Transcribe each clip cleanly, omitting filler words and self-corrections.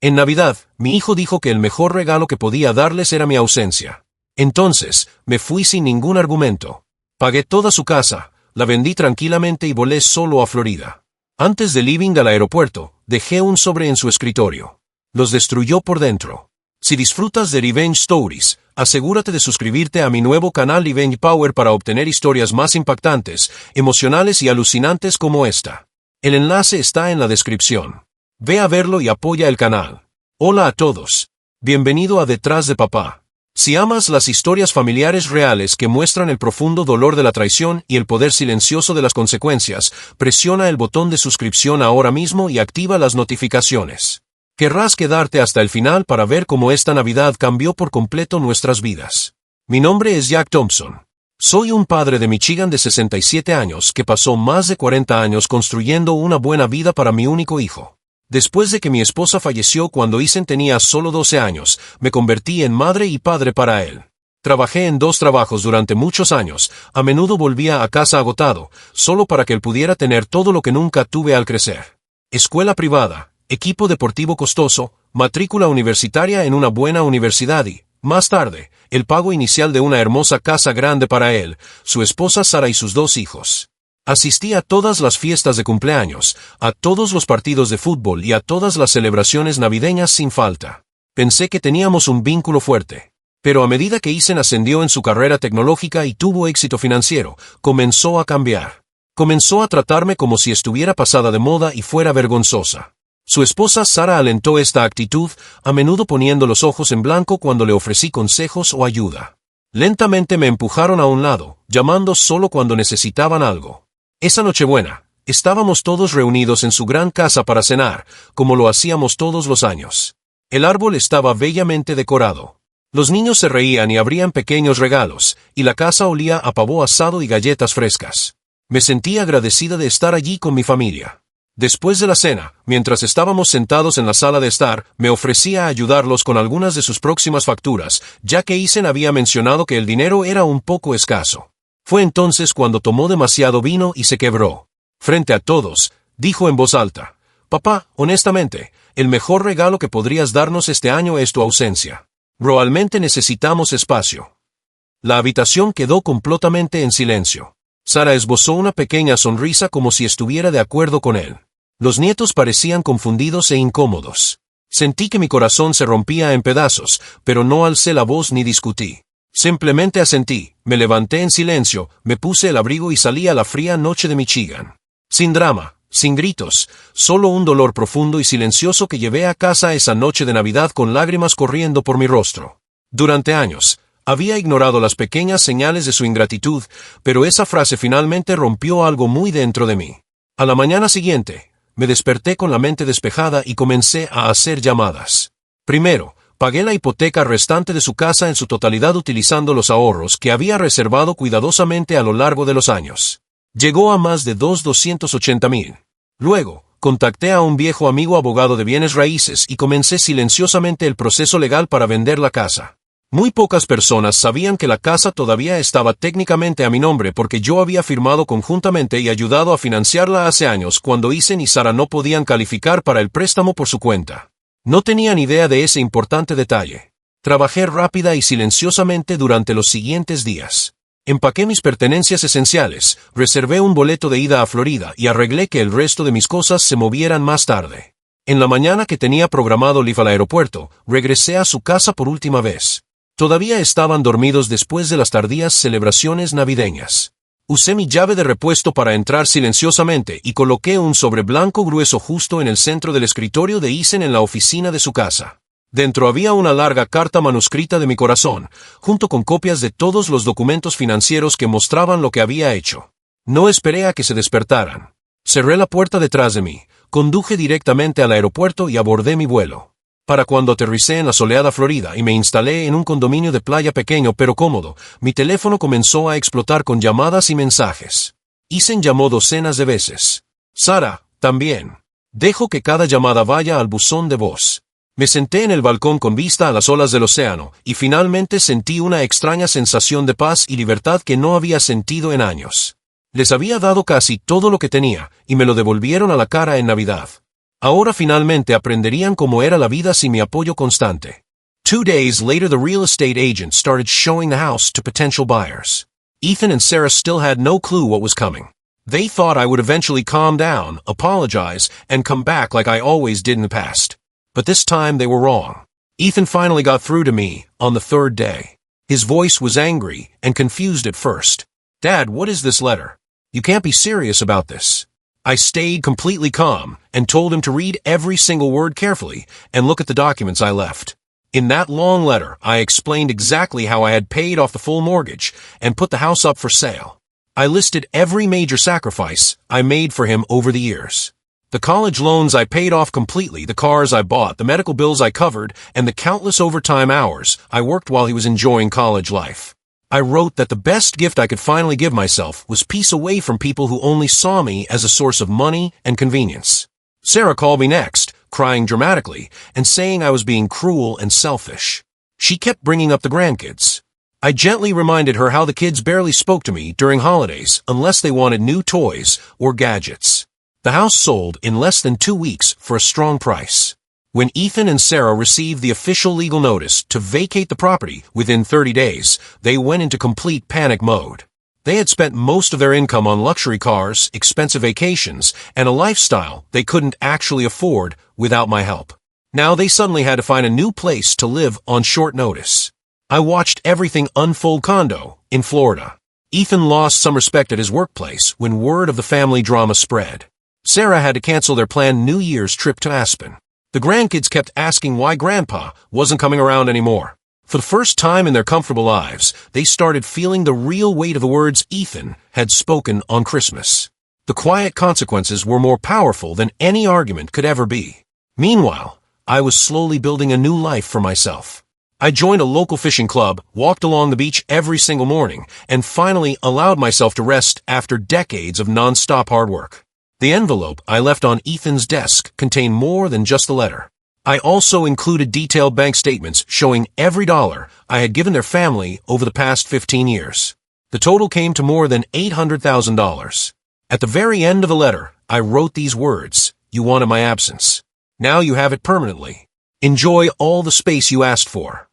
En Navidad, mi hijo dijo que el mejor regalo que podía darles era mi ausencia. Entonces, me fui sin ningún argumento. Pagué toda su casa, la vendí tranquilamente y volé solo a Florida. Antes de living al aeropuerto, dejé un sobre en su escritorio. Los destruyó por dentro. Si disfrutas de Revenge Stories, asegúrate de suscribirte a mi nuevo canal Revenge Power para obtener historias más impactantes, emocionales y alucinantes como esta. El enlace está en la descripción. Ve a verlo y apoya el canal. Hola a todos. Bienvenido a Detrás de Papá. Si amas las historias familiares reales que muestran el profundo dolor de la traición y el poder silencioso de las consecuencias, presiona el botón de suscripción ahora mismo y activa las notificaciones. Querrás quedarte hasta el final para ver cómo esta Navidad cambió por completo nuestras vidas. Mi nombre es Jack Thompson. Soy un padre de Michigan de 67 años que pasó más de 40 años construyendo una buena vida para mi único hijo. Después de que mi esposa falleció cuando Ethan tenía solo 12 años, me convertí en madre y padre para él. Trabajé en 2 trabajos durante muchos años, a menudo volvía a casa agotado, solo para que él pudiera tener todo lo que nunca tuve al crecer. Escuela privada, equipo deportivo costoso, matrícula universitaria en una buena universidad y, más tarde, el pago inicial de una hermosa casa grande para él, su esposa Sara y sus 2 hijos. Asistí a todas las fiestas de cumpleaños, a todos los partidos de fútbol y a todas las celebraciones navideñas sin falta. Pensé que teníamos un vínculo fuerte. Pero a medida que Ethan ascendió en su carrera tecnológica y tuvo éxito financiero, comenzó a cambiar. Comenzó a tratarme como si estuviera pasada de moda y fuera vergonzosa. Su esposa Sara alentó esta actitud, a menudo poniendo los ojos en blanco cuando le ofrecí consejos o ayuda. Lentamente me empujaron a un lado, llamando solo cuando necesitaban algo. Esa Nochebuena, estábamos todos reunidos en su gran casa para cenar, como lo hacíamos todos los años. El árbol estaba bellamente decorado. Los niños se reían y abrían pequeños regalos, y la casa olía a pavo asado y galletas frescas. Me sentí agradecida de estar allí con mi familia. Después de la cena, mientras estábamos sentados en la sala de estar, me ofrecí a ayudarlos con algunas de sus próximas facturas, ya que Ethan había mencionado que el dinero era un poco escaso. Fue entonces cuando tomó demasiado vino y se quebró. Frente a todos, dijo en voz alta: «Papá, honestamente, el mejor regalo que podrías darnos este año es tu ausencia. Realmente necesitamos espacio». La habitación quedó completamente en silencio. Sara esbozó una pequeña sonrisa como si estuviera de acuerdo con él. Los nietos parecían confundidos e incómodos. Sentí que mi corazón se rompía en pedazos, pero no alcé la voz ni discutí. Simplemente asentí, me levanté en silencio, me puse el abrigo y salí a la fría noche de Michigan. Sin drama, sin gritos, solo un dolor profundo y silencioso que llevé a casa esa noche de Navidad con lágrimas corriendo por mi rostro. Durante años, había ignorado las pequeñas señales de su ingratitud, pero esa frase finalmente rompió algo muy dentro de mí. A la mañana siguiente, me desperté con la mente despejada y comencé a hacer llamadas. Primero, pagué la hipoteca restante de su casa en su totalidad utilizando los ahorros que había reservado cuidadosamente a lo largo de los años. Llegó a más de $280,000. Luego, contacté a un viejo amigo abogado de bienes raíces y comencé silenciosamente el proceso legal para vender la casa. Muy pocas personas sabían que la casa todavía estaba técnicamente a mi nombre porque yo había firmado conjuntamente y ayudado a financiarla hace años cuando Ethan y Sara no podían calificar para el préstamo por su cuenta. No tenían idea de ese importante detalle. Trabajé rápida y silenciosamente durante los siguientes días. Empaqué mis pertenencias esenciales, reservé un boleto de ida a Florida y arreglé que el resto de mis cosas se movieran más tarde. En la mañana que tenía programado ir al aeropuerto, regresé a su casa por última vez. Todavía estaban dormidos después de las tardías celebraciones navideñas. Usé mi llave de repuesto para entrar silenciosamente y coloqué un sobre blanco grueso justo en el centro del escritorio de Ethan en la oficina de su casa. Dentro había una larga carta manuscrita de mi corazón, junto con copias de todos los documentos financieros que mostraban lo que había hecho. No esperé a que se despertaran. Cerré la puerta detrás de mí, conduje directamente al aeropuerto y abordé mi vuelo. Para cuando aterricé en la soleada Florida y me instalé en un condominio de playa pequeño pero cómodo, mi teléfono comenzó a explotar con llamadas y mensajes. Ethan llamó docenas de veces. Sara, también. Dejo que cada llamada vaya al buzón de voz. Me senté en el balcón con vista a las olas del océano, y finalmente sentí una extraña sensación de paz y libertad que no había sentido en años. Les había dado casi todo lo que tenía, y me lo devolvieron a la cara en Navidad. Ahora finalmente aprenderían cómo era la vida sin mi apoyo constante. 2 days later, the real estate agent started showing the house to potential buyers. Ethan and Sarah still had no clue what was coming. They thought I would eventually calm down, apologize, and come back like I always did in the past. But this time they were wrong. Ethan finally got through to me on the 3rd day. His voice was angry and confused at first. "Dad, what is this letter? You can't be serious about this." I stayed completely calm and told him to read every single word carefully and look at the documents I left. In that long letter, I explained exactly how I had paid off the full mortgage and put the house up for sale. I listed every major sacrifice I made for him over the years. The college loans I paid off completely, the cars I bought, the medical bills I covered, and the countless overtime hours I worked while he was enjoying college life. I wrote that the best gift I could finally give myself was peace away from people who only saw me as a source of money and convenience. Sarah called me next, crying dramatically and saying I was being cruel and selfish. She kept bringing up the grandkids. I gently reminded her how the kids barely spoke to me during holidays unless they wanted new toys or gadgets. The house sold in less than 2 weeks for a strong price. When Ethan and Sarah received the official legal notice to vacate the property within 30 days, they went into complete panic mode. They had spent most of their income on luxury cars, expensive vacations, and a lifestyle they couldn't actually afford without my help. Now they suddenly had to find a new place to live on short notice. I watched everything unfold. Condo in Florida. Ethan lost some respect at his workplace when word of the family drama spread. Sarah had to cancel their planned New Year's trip to Aspen. The grandkids kept asking why Grandpa wasn't coming around anymore. For the first time in their comfortable lives, they started feeling the real weight of the words Ethan had spoken on Christmas. The quiet consequences were more powerful than any argument could ever be. Meanwhile, I was slowly building a new life for myself. I joined a local fishing club, walked along the beach every single morning, and finally allowed myself to rest after decades of non-stop hard work. The envelope I left on Ethan's desk contained more than just the letter. I also included detailed bank statements showing every dollar I had given their family over the past 15 years. The total came to more than $800,000. At the very end of the letter, I wrote these words: "You wanted my absence. Now you have it permanently. Enjoy all the space you asked for."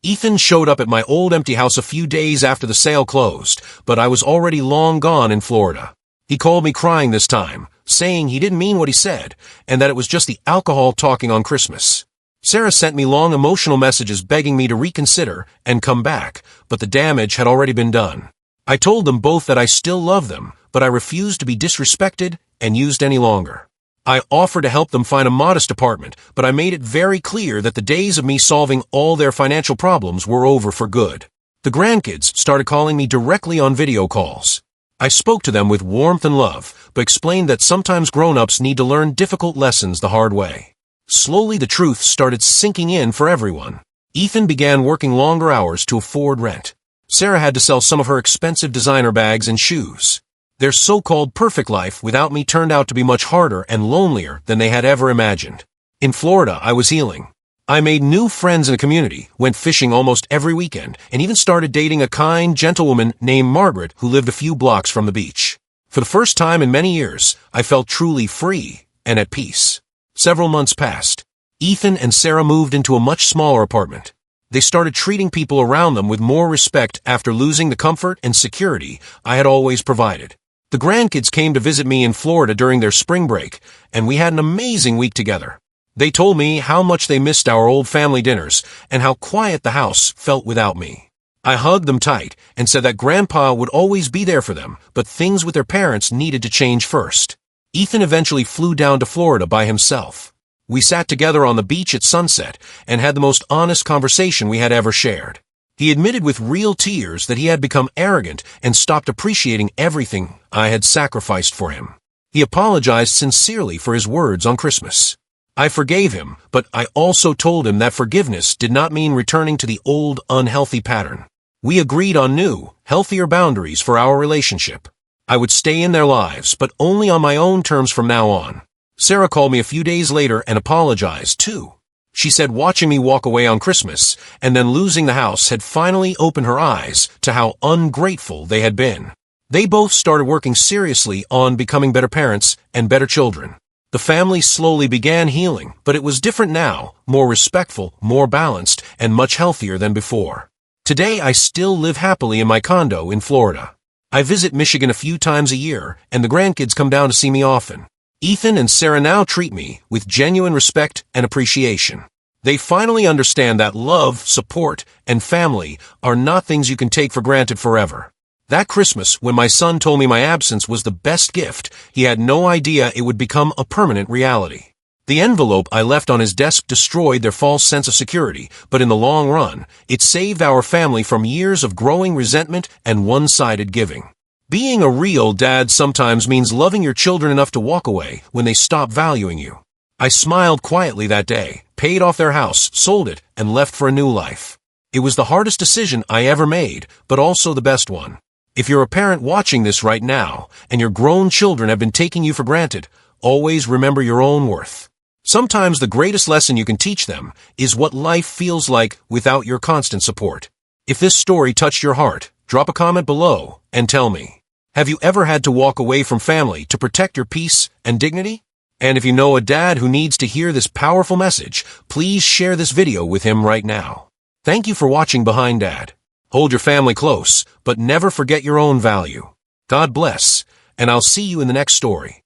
Ethan showed up at my old empty house a few days after the sale closed, but I was already long gone in Florida. He called me crying this time, saying he didn't mean what he said, and that it was just the alcohol talking on Christmas. Sarah sent me long emotional messages begging me to reconsider and come back, but the damage had already been done. I told them both that I still love them, but I refused to be disrespected and used any longer. I offered to help them find a modest apartment, but I made it very clear that the days of me solving all their financial problems were over for good. The grandkids started calling me directly on video calls. I spoke to them with warmth and love, but explained that sometimes grown-ups need to learn difficult lessons the hard way. Slowly the truth started sinking in for everyone. Ethan began working longer hours to afford rent. Sarah had to sell some of her expensive designer bags and shoes. Their so-called perfect life without me turned out to be much harder and lonelier than they had ever imagined. In Florida, I was healing. I made new friends in the community, went fishing almost every weekend, and even started dating a kind, gentle woman named Margaret who lived a few blocks from the beach. For the first time in many years, I felt truly free and at peace. Several months passed. Ethan and Sarah moved into a much smaller apartment. They started treating people around them with more respect after losing the comfort and security I had always provided. The grandkids came to visit me in Florida during their spring break, and we had an amazing week together. They told me how much they missed our old family dinners and how quiet the house felt without me. I hugged them tight and said that Grandpa would always be there for them, but things with their parents needed to change first. Ethan eventually flew down to Florida by himself. We sat together on the beach at sunset and had the most honest conversation we had ever shared. He admitted with real tears that he had become arrogant and stopped appreciating everything I had sacrificed for him. He apologized sincerely for his words on Christmas. I forgave him, but I also told him that forgiveness did not mean returning to the old, unhealthy pattern. We agreed on new, healthier boundaries for our relationship. I would stay in their lives, but only on my own terms from now on. Sarah called me a few days later and apologized, too. She said watching me walk away on Christmas and then losing the house had finally opened her eyes to how ungrateful they had been. They both started working seriously on becoming better parents and better children. The family slowly began healing, but it was different now, more respectful, more balanced, and much healthier than before. Today I still live happily in my condo in Florida. I visit Michigan a few times a year, and the grandkids come down to see me often. Ethan and Sarah now treat me with genuine respect and appreciation. They finally understand that love, support, and family are not things you can take for granted forever. That Christmas, when my son told me my absence was the best gift, he had no idea it would become a permanent reality. The envelope I left on his desk destroyed their false sense of security, but in the long run, it saved our family from years of growing resentment and one-sided giving. Being a real dad sometimes means loving your children enough to walk away when they stop valuing you. I smiled quietly that day, paid off their house, sold it, and left for a new life. It was the hardest decision I ever made, but also the best one. If you're a parent watching this right now, and your grown children have been taking you for granted, always remember your own worth. Sometimes the greatest lesson you can teach them is what life feels like without your constant support. If this story touched your heart, drop a comment below and tell me. Have you ever had to walk away from family to protect your peace and dignity? And if you know a dad who needs to hear this powerful message, please share this video with him right now. Thank you for watching Behind Dad. Hold your family close, but never forget your own value. God bless, and I'll see you in the next story.